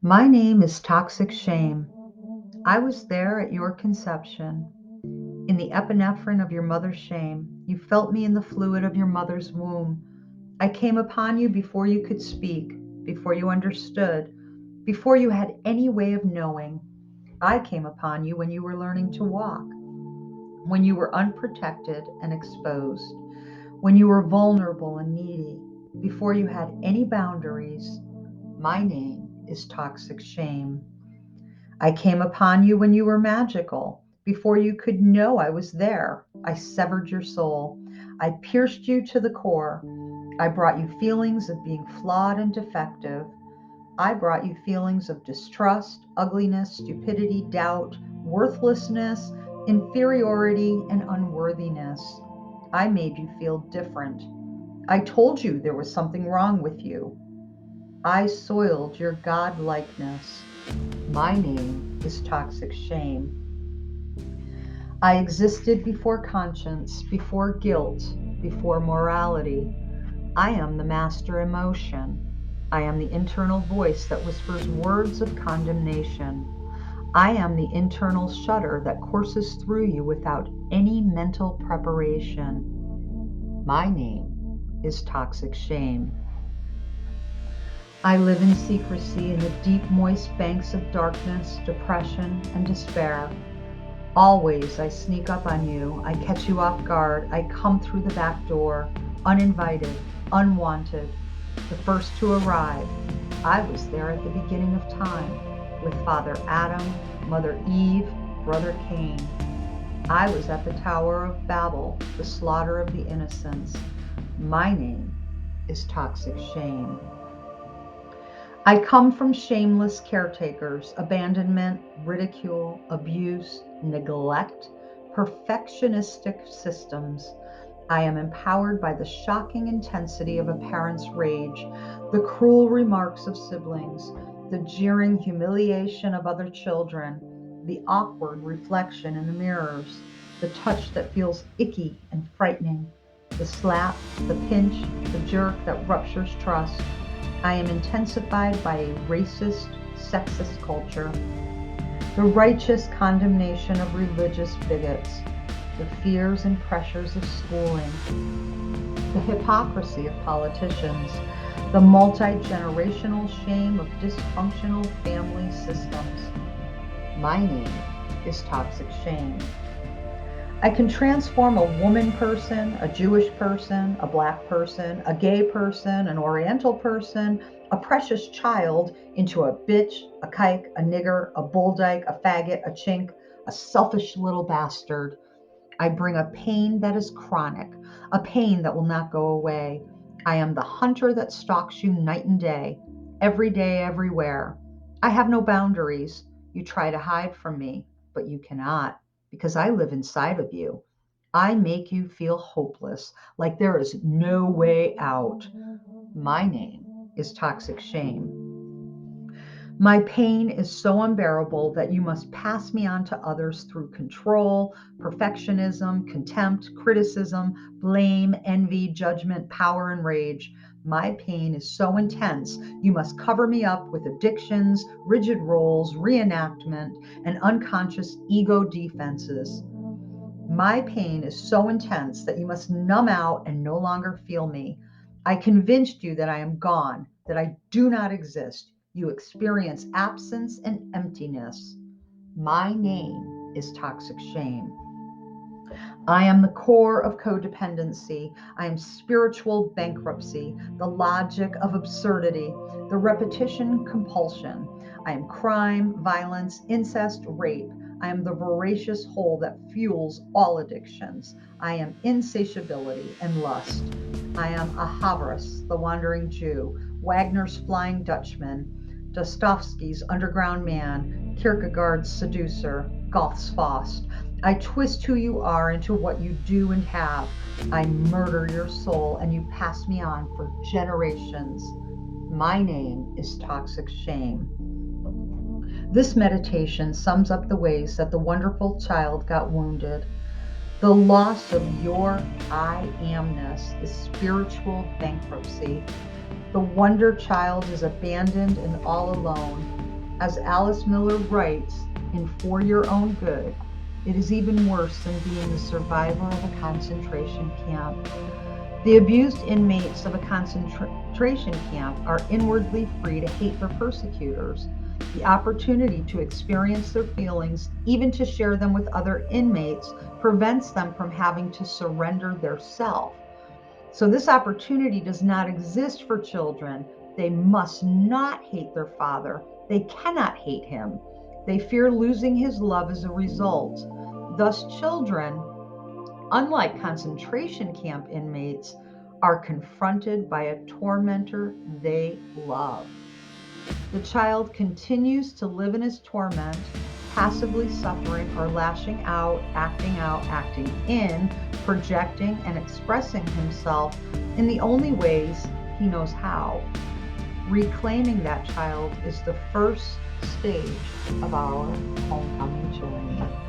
My name is Toxic Shame. I was there at your conception. In the epinephrine of your mother's shame, you felt me in the fluid of your mother's womb. I came upon you before you could speak, before you understood, before you had any way of knowing. I came upon you when you were learning to walk, when you were unprotected and exposed, when you were vulnerable and needy, before you had any boundaries. My name is Toxic Shame. I came upon you when you were magical. Before you could know I was there, I severed your soul. I pierced you to the core. I brought you feelings of being flawed and defective. I brought you feelings of distrust, ugliness, stupidity, doubt, worthlessness, inferiority, and unworthiness. I made you feel different. I told you there was something wrong with you. I soiled your godlikeness. My name is Toxic Shame. I existed before conscience, before guilt, before morality. I am the master emotion. I am the internal voice that whispers words of condemnation. I am the internal shudder that courses through you without any mental preparation. My name is Toxic Shame. I live in secrecy in the deep, moist banks of darkness, depression, and despair. Always I sneak up on you, I catch you off guard, I come through the back door, uninvited, unwanted, the first to arrive. I was there at the beginning of time, with Father Adam, Mother Eve, Brother Cain. I was at the Tower of Babel, the slaughter of the innocents. My name is Toxic Shame. I come from shameless caretakers, abandonment, ridicule, abuse, neglect, perfectionistic systems. I am empowered by the shocking intensity of a parent's rage, the cruel remarks of siblings, the jeering humiliation of other children, the awkward reflection in the mirrors, the touch that feels icky and frightening, the slap, the pinch, the jerk that ruptures trust. I am intensified by a racist, sexist culture, the righteous condemnation of religious bigots, the fears and pressures of schooling, the hypocrisy of politicians, the multi generational shame of dysfunctional family systems. My name is Toxic Shame. I can transform a woman person, a Jewish person, a black person, a gay person, an oriental person, a precious child into a bitch, a kike, a nigger, a bull dyke, a faggot, a chink, a selfish little bastard. I bring a pain that is chronic, a pain that will not go away. I am the hunter that stalks you night and day, everywhere. I have no boundaries. You try to hide from me, but you cannot, because I live inside of you. I make you feel hopeless, like there is no way out. My name is Toxic Shame. My pain is so unbearable that you must pass me on to others through control, perfectionism, contempt, criticism, blame, envy, judgment, power, and rage. My pain is so intense, you must cover me up with addictions, rigid roles, reenactment, and unconscious ego defenses. My pain is so intense that you must numb out and no longer feel me. I convinced you that I am gone, that I do not exist. You experience absence and emptiness. My name is Toxic Shame. I am the core of codependency. I am spiritual bankruptcy, the logic of absurdity, the repetition compulsion. I am crime, violence, incest, rape. I am the voracious hole that fuels all addictions. I am insatiability and lust. I am Ahavras, the wandering Jew, Wagner's Flying Dutchman, Dostoevsky's Underground Man, Kierkegaard's seducer, Goth's Faust. I twist who you are into what you do and have. I murder your soul and you pass me on for generations. My name is Toxic Shame. This meditation sums up the ways that the wonderful child got wounded. The loss of your I amness is spiritual bankruptcy. The wonder child is abandoned and all alone. As Alice Miller writes in For Your Own Good, it is even worse than being the survivor of a concentration camp. The abused inmates of a concentration camp are inwardly free to hate their persecutors. The opportunity to experience their feelings, even to share them with other inmates, prevents them from having to surrender their self. So, this opportunity does not exist for children. They must not hate their father. They cannot hate him. They fear losing his love as a result. Thus, children, unlike concentration camp inmates, are confronted by a tormentor they love. The child continues to live in his torment, passively suffering or lashing out, acting in, projecting, and expressing himself in the only ways he knows how. Reclaiming that child is the first stage of our homecoming journey.